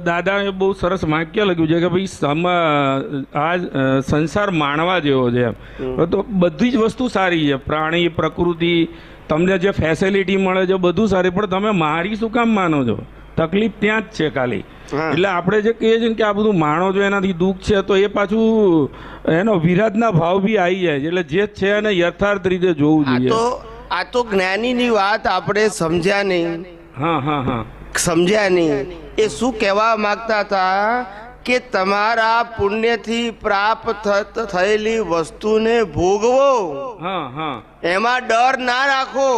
દાદાએ બહુ સરસ વાક્ય લખ્યું છે કે ભાઈ આ સંસાર માણવા જેવો છે એમ. તો બધી જ વસ્તુ સારી છે, પ્રાણી, પ્રકૃતિ, તમને જે ફેસિલિટી મળે છે બધું સારી, પણ તમે મારી શું કામ માનો છો? તકલીફ ત્યાં જ છે ખાલી. એટલે આપણે જે કહીએ છીએ કે આ બધું માણો છો એનાથી દુઃખ છે, તો એ પાછું એનો વિરાટના ભાવ બી આવી જાય છે. એટલે જે છે એને યથાર્થ રીતે જોવું જોઈએ. આ તો જ્ઞાનીની વાત આપણે સમજ્યા નહીં. સમજ્યા નહીં. એ શું કહેવા માંગતા હતા કે તમારા પુણ્યથી પ્રાપ્ત થયેલી વસ્તુને ભોગવો, એમાં ડર ના રાખો,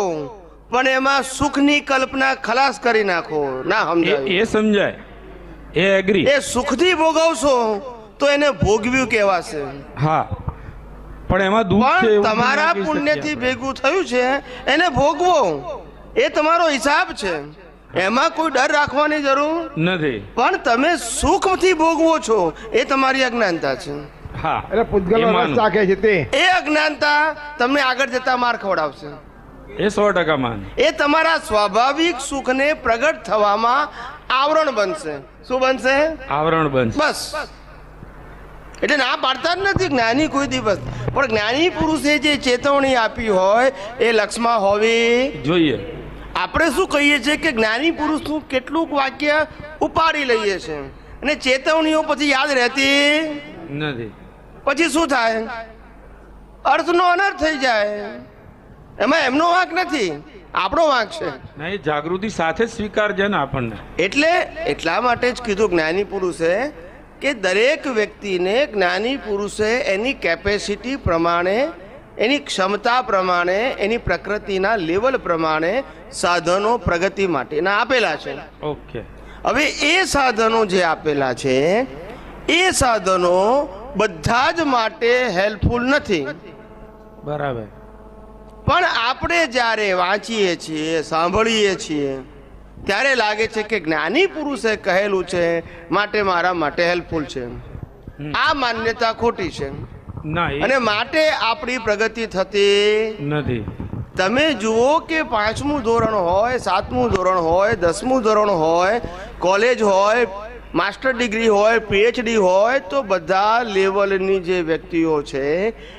પણ એમાં સુખની કલ્પના ખલાસ કરી નાખો. ના સમજાય? એ સમજાય, એ એગ્રી. એ સુખથી ભોગવશો તો એને ભોગવ્યું કહેવાશે. હા, પણ એમાં દુઃખ છે. તમારા પુણ્યથી ભેગું થયું છે એને ભોગવો, એ તમારો હિસાબ છે. એમાં કોઈ ડર રાખવાની જરૂર નથી. પણ તમે સુખથી ભોગવો છો એ તમારી અજ્ઞાનતા છે. હા, એટલે પૂતગલ રસ ચાખે છે તે. એ અજ્ઞાનતા તમને આગળ જતા માર ખવડાવશે. એ 100% માન. એ તમારા સ્વાભાવિક સુખને પ્રગટ થવામાં આવરણ બનશે. શું બનશે? આવરણ બનશે. બસ. એટલે ના પાડતા જ નથી જ્ઞાની કોઈ દિવસ, પણ જ્ઞાની પુરુષે જે ચેતવણી આપી હોય એ લક્ષમાં હોવી જોઈએ. આપણે શું કહીએ છીએ કે જ્ઞાની પુરુષનું કેટલુંક વાક્ય ઉપાડી લઈએ છીએ અને ચેતવણીઓ પછી યાદ રહેતી નથી. પછી શું થાય? અર્થનો અનર્થ થઈ જાય. એમાં એમનો વાંક નથી, આપણો વાંક છે. નહીં, જાગૃતિ સાથે જ સ્વીકાર છે ને આપણને. એટલે એટલા માટે જ કીધું જ્ઞાની પુરુષે કે દરેક વ્યક્તિને જ્ઞાની પુરુષે એની કેપેસિટી પ્રમાણે, એની ક્ષમતા પ્રમાણે, એની પ્રકૃતિના લેવલ પ્રમાણે સાધનો પ્રગતિ માટેના આપેલા છે. ઓકે. હવે એ સાધનો જે આપેલા છે એ સાધનો બધા જ માટે હેલ્પફુલ નથી. બરાબર. પણ આપણે જ્યારે વાંચીએ છીએ, સાંભળીએ છીએ, ત્યારે લાગે છે કે જ્ઞાની પુરુષે કહેલું છે માટે મારા માટે હેલ્પફુલ છે. આ માન્યતા ખોટી છે અને માટે આપણી પ્રગતિ થતી નથી. તમે જુઓ કે 5મું ધોરણ હોય, 7મું ધોરણ હોય, 10મું ધોરણ હોય, કોલેજ હોય, માસ્ટર ડિગ્રી હોય, PhD હોય, તો બધા લેવલની જે વ્યક્તિઓ છે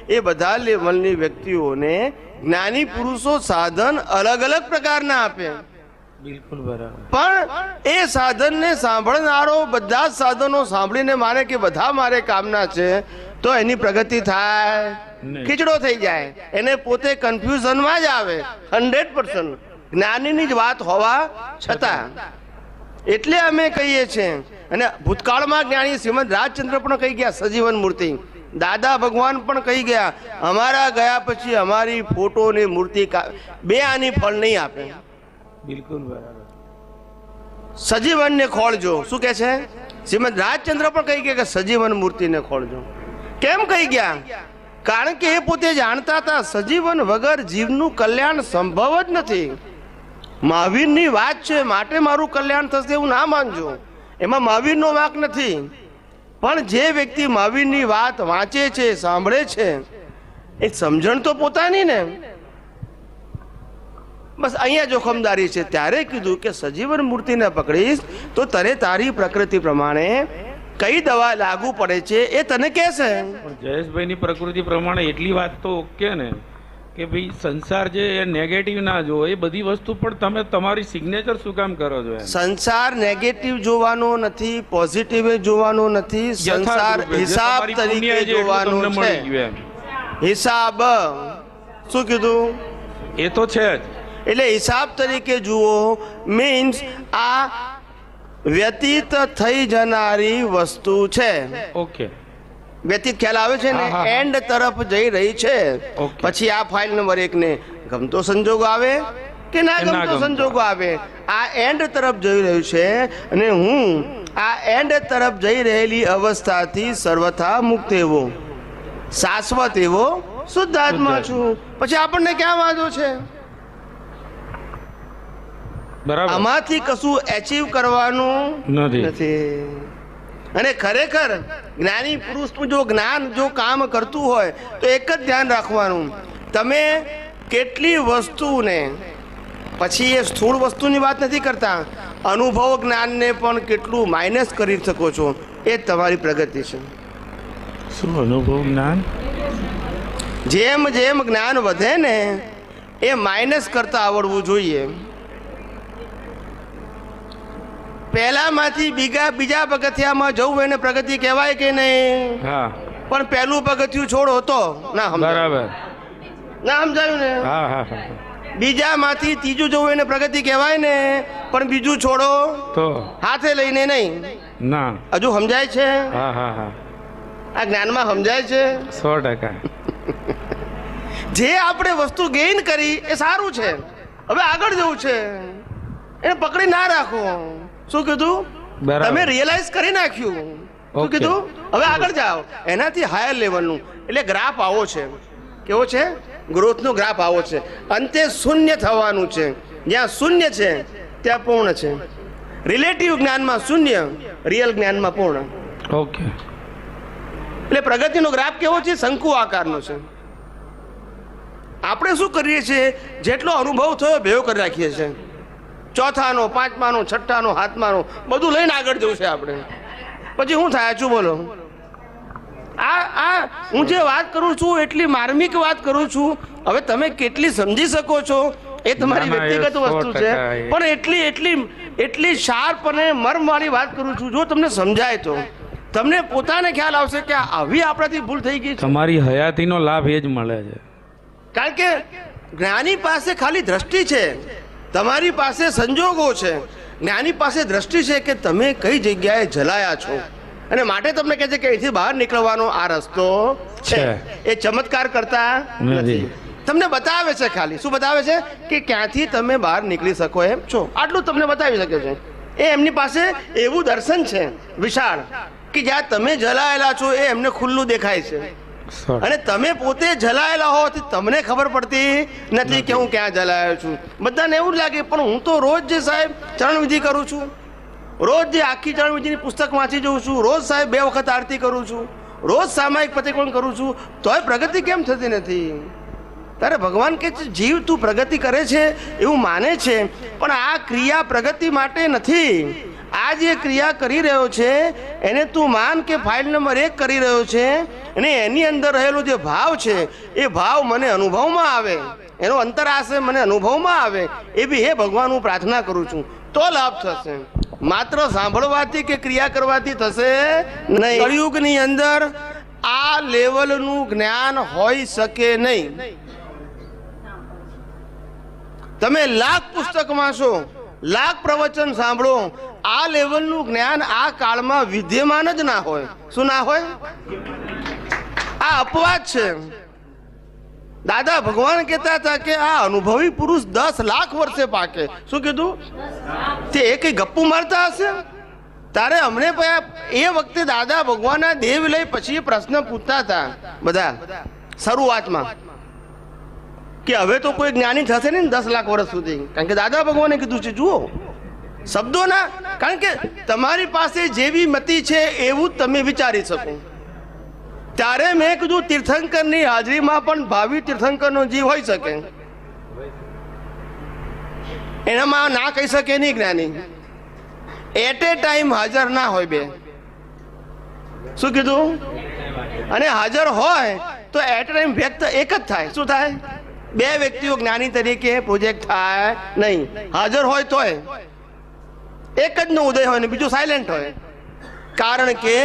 એ બધા લેવલની વ્યક્તિઓને જ્ઞાની પુરુષો સાધન અલગ અલગ પ્રકારના આપે. બિલકુલ બરાબર. પણ એ સાધનને સાંભળનારો બધા જ સાધનો સાંભળીને માને કે બધા મારે કામના છે, તો એની પ્રગતિ થાય? ખીચડો થઈ જાય. એને પોતે કન્ફ્યુઝનમાં જ આવે 100%, જ્ઞાનીની જ વાત હોવા છતાં. એટલે અમે કહીએ છીએ, અને ભૂતકાળમાં જ્ઞાની શ્રીમદ રાજચંદ્ર પણ કહી ગયા, સજીવન મૂર્તિ. દાદા ભગવાન પણ કહી ગયા, અમારા ગયા પછી અમારી ફોટો ને મૂર્તિ બે આની ફળ નહીં આપે. બિલકુલ બરાબર. સજીવનને ખોળજો. શું કે છે? શ્રીમદ રાજચંદ્ર પણ કહી ગયા કે સજીવન મૂર્તિને ખોળજો. કેમ કહી ગયા? કારણ કે એ પોતે જાણતા હતા સજીવન વગર જીવનું કલ્યાણ સંભવ જ નથી. મહાવીરની વાત છે માટે મારું કલ્યાણ થશે એવું ના માનજો. એમાં મહાવીરનો વાંક નથી. પણ જે વ્યક્તિ મહાવીરની વાત વાંચે છે, સાંભળે છે, એ સમજણ તો પોતાની ને. બસ અહીંયા જોખમદારી છે. ત્યારે કીધું કે સજીવન મૂર્તિને પકડીશ તો તને તારી પ્રકૃતિ પ્રમાણે કઈ દવા લાગુ પડે છે એ તને કહેશે. જયેશભાઈની પ્રકૃતિ પ્રમાણે એટલી વાત તો ઓકે ને કે ભાઈ સંસાર જે નેગેટિવ ના જો, એ બધી વસ્તુ પણ તમે તમારી સિગ્નેચર શું કામ કરો છો? સંસાર નેગેટિવ જોવાનો નથી, પોઝિટિવ જોવાનો નથી. સંસાર હિસાબ તરીકે જોવાનો છે. હિસાબ શું કીધું? એ તો છે જ. એટલે હિસાબ તરીકે જુઓ મીન્સ આ વ્યતીત થઈ જનારી વસ્તુ છે. ઓકે. વ્યતીત ખ્યાલ આવે છે ને? એન્ડ તરફ જઈ રહી છે. પછી આ ફાઇલ નંબર 1 ને ગમતો સંજોગો આવે કે ના ગમતો સંજોગો આવે, આ એન્ડ તરફ જઈ રહ્યું છે. અને હું આ એન્ડ તરફ જઈ રહેલી અવસ્થાથી સર્વથા મુક્ત એવો, શાશ્વત એવો શુદ્ધાત્મા છું. પછી આપણને ક્યાં વાંધો છે? આમાંથી કશું એચીવ કરવાનું નથી. અને ખરેખર જ્ઞાની પુરુષનું જો જ્ઞાન જો કામ કરતું હોય તો એક જ ધ્યાન રાખવાનું, તમે કેટલી વસ્તુને, પછી એ સ્થૂળ વસ્તુની વાત નથી કરતા, અનુભવ જ્ઞાનને પણ કેટલું માઇનસ કરી શકો છો, એ જ તમારી પ્રગતિ છે. શું અનુભવ જ્ઞાન? જેમ જેમ જ્ઞાન વધે ને એ માઇનસ કરતા આવડવું જોઈએ. પહેલામાંથી બીજા પગથિયામાં જવું એને પ્રગતિ કહેવાય કે નહીં? હા. પણ પહેલું પગથિયું છોડો તો ના સમજાયું. બરાબર. ના સમજાયું ને? હા હા હા. બીજામાંથી ત્રીજું જવું એને પ્રગતિ કહેવાય ને, પણ બીજું છોડો તો હાથે લઈને નહીં. ના. હજુ સમજાય છે? હા હા હા. આ જ્ઞાનમાં સમજાય છે? 100%. જે આપણે વસ્તુ ગેઇન કરી એ સારું છે, હવે આગળ જવું છે, એને પકડી ના રાખો. શું કીધું? બરાબર. તમે રિયલાઇઝ કરી નાખ્યું. શું Okay. કીધું? હવે આગળ જાઓ. એનાથી હાયર લેવલનું એટલે ગ્રાફ આવો છે. કેવો છે? ગ્રોથનો ગ્રાફ આવો છે. અંતે શૂન્ય થવાનું છે. જ્યાં શૂન્ય છે ત્યાં પૂર્ણ છે. રિલેટિવ જ્ઞાનમાં શૂન્ય, રિયલ જ્ઞાનમાં પૂર્ણ. ઓકે. એટલે પ્રગતિનો ગ્રાફ કેવો છે? શંકુ આકારનો છે. આપણે શું કરીએ છીએ? જેટલો અનુભવ થયો ભેગો કરી રાખીએ છીએ. ચોથાનો, પાંચમાનો, છઠ્ઠાનો, હાથમાનો બધું લઈને આગળ જવું છે આપણે. પછી હું થાય છું બોલો? આ હું જે વાત કરું છું એટલી માર્મિક વાત કરું છું. હવે તમે કેટલી સમજી શકો છો એ તમારી ના, ના, વ્યક્તિગત એ વસ્તુ છે, 100% પણ એટલી શાર્પ અને મર્મવાળી વાત કરું છું. જો તમને સમજાય તો તમને પોતાને ખ્યાલ આવશે કે આવી આપણાથી ભૂલ થઈ ગઈ છે. તમારી હયાતીનો લાભ એ જ મળે છે. કારણ કે જ્ઞાની પાસે ખાલી દ્રષ્ટિ છે, તમારી પાસે સંજોગો છે. જ્ઞાની પાસે દ્રષ્ટિ છે કે તમે કઈ જગ્યાએ જલાયા છો, અને માટે તમને કહે છે કે અહીંથી બહાર નીકળવાનો આ રસ્તો છે. એ ચમત્કાર કરતા નથી, તમને બતાવે છે. ખાલી શું બતાવે છે? કે ક્યાંથી તમે બહાર નીકળી શકો એમ છો, આટલું તમને બતાવી શકે છે. એ એમની પાસે એવું દર્શન છે વિશાળ કે જ્યાં તમે જલાયેલા છો એ એમને ખુલ્લું દેખાય છે, અને તમે પોતે જલાયેલા હોવાથી તમને ખબર પડતી નથી કે હું ક્યાં જલાયો છું. બધાને એવું જ લાગે, પણ હું તો રોજ જે સાહેબ ચરણવિધિ કરું છું, રોજ જે આખી ચરણવિધિની પુસ્તક વાંચી જઉં છું, રોજ સાહેબ 2 વખત આરતી કરું છું, રોજ સામાયિક પ્રતિક્રમણ કરું છું, તોય પ્રગતિ કેમ થતી નથી? ત્યારે ભગવાન કહે છે જીવ તું પ્રગતિ કરે છે એવું માને છે, પણ આ ક્રિયા પ્રગતિ માટે નથી. આ જે ક્રિયા કરી રહ્યો છે એને તું માન કે ફાઇલ નંબર 1 કરી રહ્યો છે, અને એની અંદર રહેલો જે ભાવ છે એ ભાવ મને અનુભવમાં આવે, એનો અંતરાશય મને અનુભવમાં આવે. એ બી હે ભગવાન હું પ્રાર્થના કરું છું તો લાભ થશે. માત્ર સાંભળવાથી કે ક્રિયા કરવાથી થશે નહીં. કળિયુગની અંદર આ લેવલનું જ્ઞાન હોઈ શકે નહીં. તમે લાખ પુસ્તક વાંચો, લાખ પ્રવચન સાંભળો, આ લેવલનું જ્ઞાન આ કાળમાં વિદ્યમાન જ ના હોય. શું ના હોય? આ અપવાદ છે. દાદા ભગવાન કહેતા હતા કે આ અનુભવી પુરુષ 10 લાખ વર્ષે પાકે. શું કીધું? તે એ કઈ ગપ્પુ મારતા હશે? તારે અમને એ વખતે દાદા ભગવાનના દેહ લઈ પછી પ્રશ્ન પૂછતા હતા બધા શરૂઆતમાં કે હવે તો કોઈ જ્ઞાની થશે ને 10 લાખ વર્ષ સુધી. કારણ કે દાદા ભગવાને કીધું છે. જુઓ શબ્દોના, કારણ કે તમારી પાસે જેવી મતિ છે એવું જ તમે વિચારી શકો. ત્યારે મેં કીધું તીર્થંકરની હાજરીમાં પણ ભાવિ તીર્થંકરનો જીવ હોઈ શકે, એનામાં ના કહી શકે નહીં જ્ઞાની. એટ એ ટાઈમ હાજર ના હોય બે. શું કીધું? અને હાજર હોય તો એટ એ ટાઈમ વ્યક્ત એક જ થાય. શું થાય? 2 વ્યક્તિઓ જ્ઞાની તરીકે પ્રોજેક્ટ થાય નહીં. હાજર હોય તોય એક જ નો ઉદય હોય ને બીજું સાયલેન્ટ હોય. કારણ કે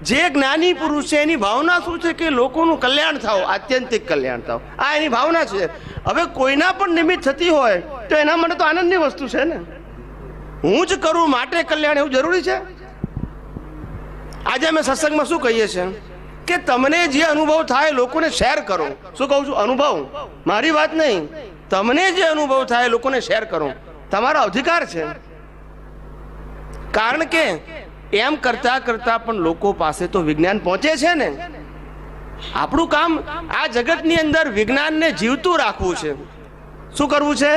જે જ્ઞાની પુરુષ છે એની ભાવના શું છે કે લોકોનું કલ્યાણ થાવ, આત્યંતિક કલ્યાણ થાવ, આ એની ભાવના છે. હવે કોઈના પણ નિમિત્ત થતી હોય તો એના માટે તો આનંદની વસ્તુ છે ને. હું જ કરું માટે કલ્યાણ એવું જરૂરી છે? આજે અમે સત્સંગમાં શું કહીએ છીએ કે તમને જે અનુભવ થાય લોકોને શેર કરો. શું કહું છું? અનુભવ, મારી વાત નહીં. તમને જે અનુભવ થાય લોકોને શેર કરો, તમારો અધિકાર છે. કારણ કે એમ કરતા કરતા પણ લોકો પાસે તો વિજ્ઞાન પહોંચે છે ને. આપણું કામ આ જગતની અંદર વિજ્ઞાનને જીવતું રાખવું છે. શું કરવું છે?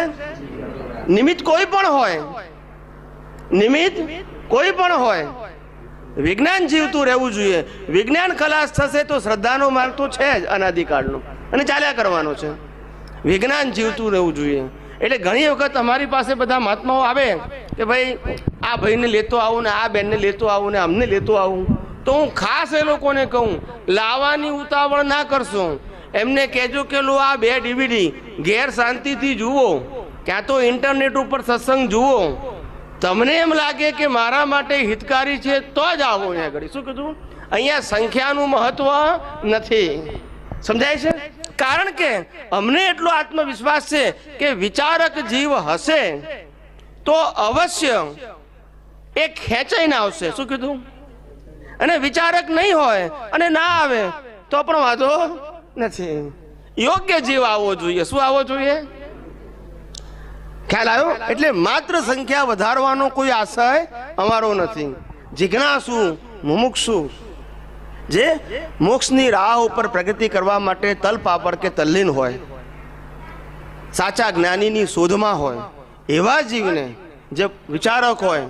નિમિત્ત કોઈ પણ હોય, નિમિત્ત કોઈ પણ હોય, વિજ્ઞાન જીવતું રહેવું જોઈએ. વિજ્ઞાન ખલાસ થશે તો શ્રદ્ધાનો માર્ગ તો છે જ અનાદિકાળનો, અને ચાલ્યા કરવાનો છે. વિજ્ઞાન જીવતું રહેવું જોઈએ. એટલે ઘણી વખત અમારી પાસે બધા મહાત્માઓ આવે કે ભાઈ આ ભાઈને લેતો આવું ને આ બેનને લેતો આવું ને અમને લેતો આવું, તો હું ખાસ એ લોકોને કહું લાવવાની ઉતાવળ ના કરશો. એમને કહેજો કે લો આ 2 DVD ઘેર શાંતિથી જુઓ, ક્યાં તો ઇન્ટરનેટ ઉપર સત્સંગ જુઓ. તમને એમ લાગે કે મારા માટે હિતકારી છે તો જ આવો અહીંયા આગળ. શું કીધું? અહીંયા સંખ્યાનું મહત્વ નથી. સમજાય છે? કારણ કે અમને એટલો આત્મવિશ્વાસ છે કે વિચારક જીવ હશે તો અવશ્ય એ ખેંચાઈને આવશે. શું કીધું? અને વિચારક નહીં હોય અને ના આવે તો પણ વાંધો નથી. યોગ્ય જીવ આવવો જોઈએ. શું આવવો જોઈએ? ખ્યાલ આવ્યો? એટલે માત્ર સંખ્યા વધારવાનો કોઈ આશય અમારો નથી. જિજ્ઞાસુ મુમુક્ષુ જે મોક્ષની રાહ ઉપર પ્રગતિ કરવા માટે તલપાપડ કે તલ્લીન હોય, સાચા જ્ઞાનીની શોધમાં હોય, એવા જીવને જે વિચારક હોય,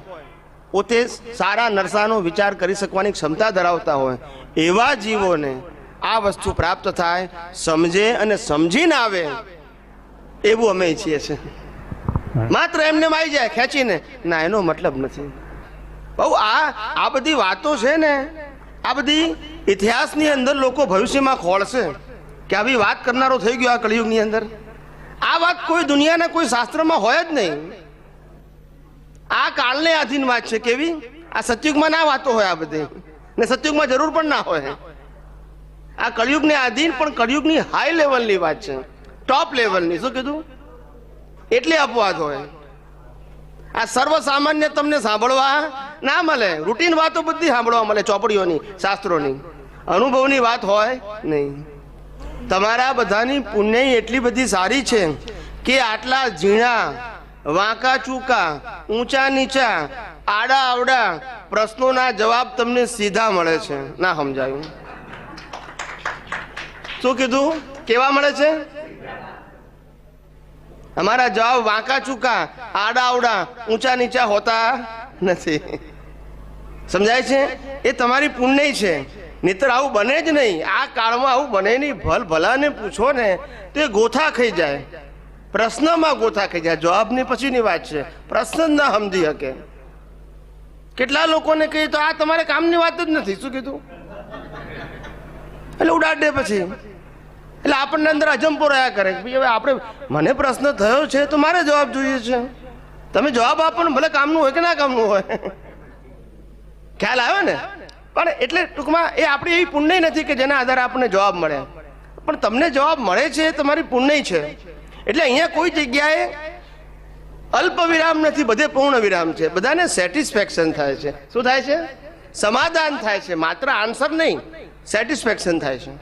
પોતે સારા નરસાનો વિચાર કરી શકવાની ક્ષમતા ધરાવતા હોય, એવા જીવોને આ વસ્તુ પ્રાપ્ત થાય, સમજે અને સમજીને આવે એવું અમે ઈચ્છીએ છીએ. માત્ર એમને આવી જાય ખેંચીને ના, એનો મતલબ નથી. બહુ આ બધી વાતો છે ને, આ બધી ઇતિહાસની અંદર લોકો ભવિષ્યમાં ખોળશે કે આવી વાત કરનારો થઈ ગયો આ કળિયુગની અંદર. આ વાત કોઈ દુનિયાના કોઈ શાસ્ત્રમાં હોય જ નહીં. આ કાળને આધીન વાત છે. કેવી? આ સતયુગમાં ના વાતો હોય આ બધી, ને સતયુગમાં જરૂર પણ ના હોય. આ કળિયુગને આધીન પણ કળિયુગની હાઈ લેવલની વાત છે, ટોપ લેવલની. શું કીધું? એટલે અપવાદ હોય. આ સર્વસામાન્ય તમને સાંભળવા ના મળે. રૂટીન વાતો બધી સાંભળવા મળે, ચોપડીઓની, શાસ્ત્રોની. અનુભવની વાત હોય નહીં. તમારા બધાની પુણ્ય એટલી બધી સારી છે કે આટલા ઝીણા વાંકા ચૂકા ઊંચા નીચા આડા આવડા પ્રશ્નોના જવાબ તમને સીધા મળે છે. ના સમજાયું? શું કીધું? કેવા મળે છે? અમારા જવાબ વાંકા ચૂકા આડા આવડા ઊંચા નીચા હોતા નથી. સમજાય છે? એ તમારી પુણ્ય છે. નહીતર આવું બને જ નહીં. આ કાળમાં આવું બને નહીં. ભલાને પૂછો ને તો એ ગોથા ખાઈ જાય. પ્રશ્નમાં ગોથા ખાઈ જાય. જવાબની પછીની વાત છે. પ્રશ્ન જ ના સમજી શકે. કેટલા લોકોને કહી તો આ તમારે કામની વાત જ નથી. શું કીધું? એટલે ઉડાડે પછી. એટલે આપણને અંદર અજંપો રહ્યા કરે કે હવે આપણે, મને પ્રશ્ન થયો છે તો મારે જવાબ જોઈએ છે. તમે જવાબ આપો ને, ભલે કામનું હોય કે ના કામનું હોય. ખ્યાલ આવ્યો ને? પણ એટલે ટૂંકમાં એ આપણી એવી પુણ્ય નથી કે જેના આધારે આપણને જવાબ મળે. પણ તમને જવાબ મળે છે એ તમારી પુણ્ય છે. એટલે અહીંયા કોઈ જગ્યાએ અલ્પ વિરામ નથી, બધે પૂર્ણ વિરામ છે. બધાને સેટિસ્ફેક્શન થાય છે. શું થાય છે? સમાધાન થાય છે. માત્ર આન્સર નહીં, સેટિસ્ફેક્શન થાય છે.